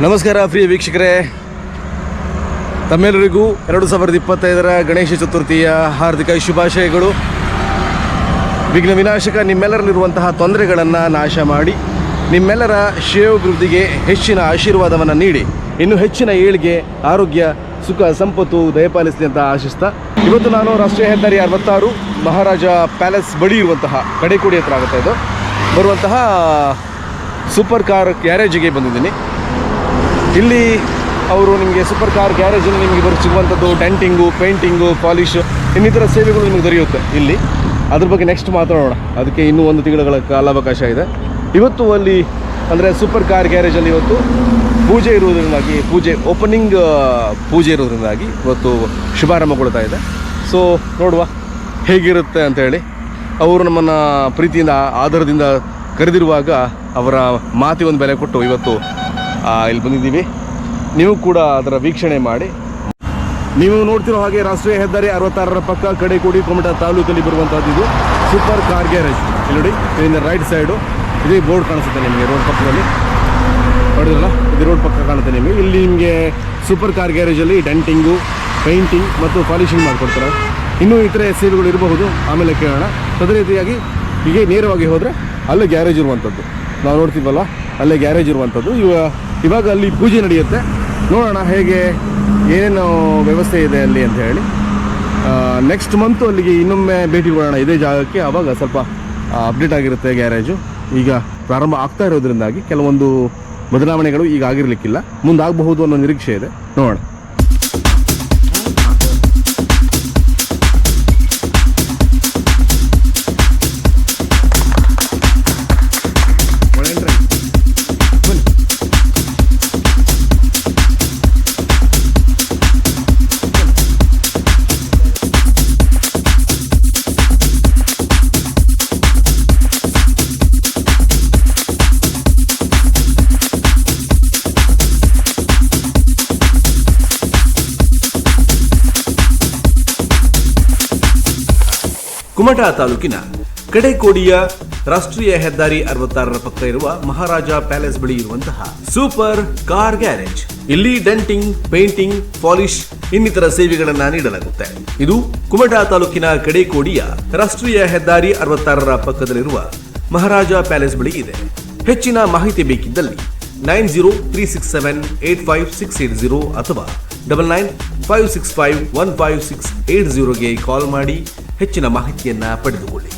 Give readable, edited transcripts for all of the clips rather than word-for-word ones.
ನಮಸ್ಕಾರ ಪ್ರಿಯ ವೀಕ್ಷಕರೇ, ತಮ್ಮೆಲ್ಲರಿಗೂ 2025ರ ಗಣೇಶ ಚತುರ್ಥಿಯ ಹಾರ್ದಿಕ ಶುಭಾಶಯಗಳು. ವಿಘ್ನ ವಿನಾಶಕ ನಿಮ್ಮೆಲ್ಲರಲ್ಲಿರುವಂತಹ ತೊಂದರೆಗಳನ್ನು ನಾಶ ಮಾಡಿ ನಿಮ್ಮೆಲ್ಲರ ಶ್ರೇಯೋಭಿವೃದ್ಧಿಗೆ ಹೆಚ್ಚಿನ ಆಶೀರ್ವಾದವನ್ನು ನೀಡಿ ಇನ್ನೂ ಹೆಚ್ಚಿನ ಏಳಿಗೆ, ಆರೋಗ್ಯ, ಸುಖ, ಸಂಪತ್ತು ದಯಪಾಲಿಸಲಿ ಅಂತ ಆಶಿಸ್ತಾ ಇವತ್ತು ನಾನು ರಾಷ್ಟ್ರೀಯ ಹೆದ್ದಾರಿ 66 ಮಹಾರಾಜ ಪ್ಯಾಲೇಸ್ ಬಳಿ ಇರುವಂತಹ ಕಡೆಕೋಡಿ ಹತ್ರ ಆಗುತ್ತೆ ಇದು ಬರುವಂತಹ ಸೂಪರ್ ಕಾರ್ ಗ್ಯಾರೇಜಿಗೆ ಬಂದಿದ್ದೀನಿ. ಇಲ್ಲಿ ಅವರು ನಿಮಗೆ ಸೂಪರ್ ಕಾರ್ ಗ್ಯಾರೇಜಲ್ಲಿ ನಿಮಗೆ ಸಿಗುವಂಥದ್ದು ಡೆಂಟಿಂಗು, ಪೇಂಟಿಂಗು, ಪಾಲಿಶು ಇನ್ನಿತರ ಸೇವೆಗಳು ನಿಮಗೆ ದೊರೆಯುತ್ತೆ ಇಲ್ಲಿ. ಅದ್ರ ಬಗ್ಗೆ ನೆಕ್ಸ್ಟ್ ಮಾತಾಡೋಣ. ಅದಕ್ಕೆ ಇನ್ನೂ 1 ತಿಂಗಳ ಕಾಲಾವಕಾಶ ಇದೆ. ಇವತ್ತು ಅಲ್ಲಿ ಅಂದರೆ ಸೂಪರ್ ಕಾರ್ ಗ್ಯಾರೇಜಲ್ಲಿ ಇವತ್ತು ಪೂಜೆ ಇರುವುದರಿಂದಾಗಿ ಓಪನಿಂಗ್ ಪೂಜೆ ಇರೋದ್ರಿಂದಾಗಿ ಇವತ್ತು ಶುಭಾರಂಭಗೊಳ್ತಾ ಇದೆ. ಸೊ ನೋಡುವ ಹೇಗಿರುತ್ತೆ ಅಂಥೇಳಿ. ಅವರು ನಮ್ಮನ್ನು ಪ್ರೀತಿಯಿಂದ ಆಧಾರದಿಂದ ಕರೆದಿರುವಾಗ ಅವರ ಮಾತಿಗೆ ಒಂದು ಬೆಲೆ ಕೊಟ್ಟು ಇವತ್ತು ಇಲ್ಲಿ ಬಂದಿದ್ದೀವಿ. ನೀವು ಕೂಡ ಅದರ ವೀಕ್ಷಣೆ ಮಾಡಿ. ನೀವು ನೋಡ್ತಿರೋ ಹಾಗೆ ರಾಷ್ಟ್ರೀಯ ಹೆದ್ದಾರಿ 66ರ ಪಕ್ಕ ಕಡೆಕೋಡಿ ಕುಮಟಾ ತಾಲೂಕಲ್ಲಿ ಬರುವಂಥದ್ದು ಇದು ಸೂಪರ್ ಕಾರ್ ಗ್ಯಾರೇಜ್. ಇಲ್ಲಿ ನೋಡಿ, ಇದರಿಂದ ರೈಟ್ ಸೈಡು ಇದೇ ಬೋರ್ಡ್ ಕಾಣಿಸುತ್ತೆ ನಿಮಗೆ ರೋಡ್ ಪಕ್ಕದಲ್ಲಿ. ನೋಡಿದ್ರಲ್ಲ, ಇದು ರೋಡ್ ಪಕ್ಕ ಕಾಣುತ್ತೆ ನಿಮಗೆ. ಇಲ್ಲಿ ನಿಮಗೆ ಸೂಪರ್ ಕಾರ್ ಗ್ಯಾರೇಜಲ್ಲಿ ಡೆಂಟಿಂಗು, ಪೇಂಟಿಂಗ್ ಮತ್ತು ಪಾಲಿಶಿಂಗ್ ಮಾಡಿಕೊಡ್ತಾರೆ. ಇನ್ನೂ ಇತರೆ ಸೇವೆಗಳು ಇರಬಹುದು, ಆಮೇಲೆ ಕೇಳೋಣ. ಅದೇ ರೀತಿಯಾಗಿ ಹೀಗೆ ನೇರವಾಗಿ ಹೋದರೆ ಅಲ್ಲೇ ಗ್ಯಾರೇಜ್ ಇರುವಂಥದ್ದು ನಾವು ನೋಡ್ತೀವಲ್ಲ, ಅಲ್ಲೇ ಗ್ಯಾರೇಜ್ ಇರುವಂಥದ್ದು. ಇವಾಗ ಅಲ್ಲಿ ಪೂಜೆ ನಡೆಯುತ್ತೆ. ನೋಡೋಣ ಹೇಗೆ ಏನೇನು ವ್ಯವಸ್ಥೆ ಇದೆ ಅಲ್ಲಿ ಅಂತ ಹೇಳಿ. ನೆಕ್ಸ್ಟ್ ಮಂತು ಅಲ್ಲಿಗೆ ಇನ್ನೊಮ್ಮೆ ಭೇಟಿ ಕೊಡೋಣ ಇದೇ ಜಾಗಕ್ಕೆ. ಆವಾಗ ಸ್ವಲ್ಪ ಅಪ್ಡೇಟ್ ಆಗಿರುತ್ತೆ ಗ್ಯಾರೇಜು. ಈಗ ಪ್ರಾರಂಭ ಆಗ್ತಾ ಇರೋದ್ರಿಂದಾಗಿ ಕೆಲವೊಂದು ಬದಲಾವಣೆಗಳು ಈಗ ಆಗಿರಲಿಕ್ಕಿಲ್ಲ, ಮುಂದಾಗಬಹುದು ಅನ್ನೋ ನಿರೀಕ್ಷೆ ಇದೆ. ನೋಡೋಣ. ಕುಮಟಾ ತಾಲೂಕಿನ ಕಡೆಕೋಡಿಯ ರಾಷ್ಟ್ರೀಯ ಹೆದ್ದಾರಿ 66ರ ಪಕ್ಕ ಇರುವ ಮಹಾರಾಜ ಪ್ಯಾಲೇಸ್ ಬಳಿ ಇರುವಂತಹ ಸೂಪರ್ ಕಾರ್ ಗ್ಯಾರೇಜ್. ಇಲ್ಲಿ ಡೆಂಟಿಂಗ್, ಪೇಂಟಿಂಗ್, ಪಾಲಿಶ್ ಇನ್ನಿತರ ಸೇವೆಗಳನ್ನ ನೀಡಲಾಗುತ್ತೆ. ಇದು ಕುಮಟಾ ತಾಲೂಕಿನ ಕಡೆಕೋಡಿಯ ರಾಷ್ಟ್ರೀಯ ಹೆದ್ದಾರಿ 66ರ ಪಕ್ಕದಲ್ಲಿರುವ ಮಹಾರಾಜ ಪ್ಯಾಲೇಸ್ ಬಳಿ ಇದೆ. ಹೆಚ್ಚಿನ ಮಾಹಿತಿ ಬೇಕಿದ್ದಲ್ಲಿ 9036785680 ಅಥವಾ 9956515680ಗೆ ಕಾಲ್ ಮಾಡಿ ಹೆಚ್ಚಿನ ಮಾಹಿತಿಯನ್ನ ಪಡೆದುಕೊಳ್ಳಿ.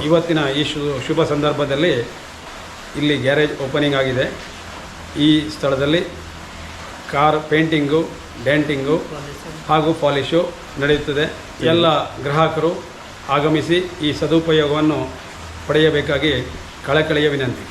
ಇವತ್ತಿನ ಈ ಶುಭ ಸಂದರ್ಭದಲ್ಲಿ ಇಲ್ಲಿ ಗ್ಯಾರೇಜ್ ಓಪನಿಂಗ್ ಆಗಿದೆ. ಈ ಸ್ಥಳದಲ್ಲಿ ಕಾರ್ ಪೇಂಟಿಂಗು, ಡೆಂಟಿಂಗು ಹಾಗೂ ಪಾಲಿಶು ನಡೆಯುತ್ತದೆ. ಎಲ್ಲ ಗ್ರಾಹಕರು ಆಗಮಿಸಿ ಈ ಸದುಪಯೋಗವನ್ನು ಪಡೆಯಬೇಕಾಗಿ ಕಳಕಳಿಯ ವಿನಂತಿ.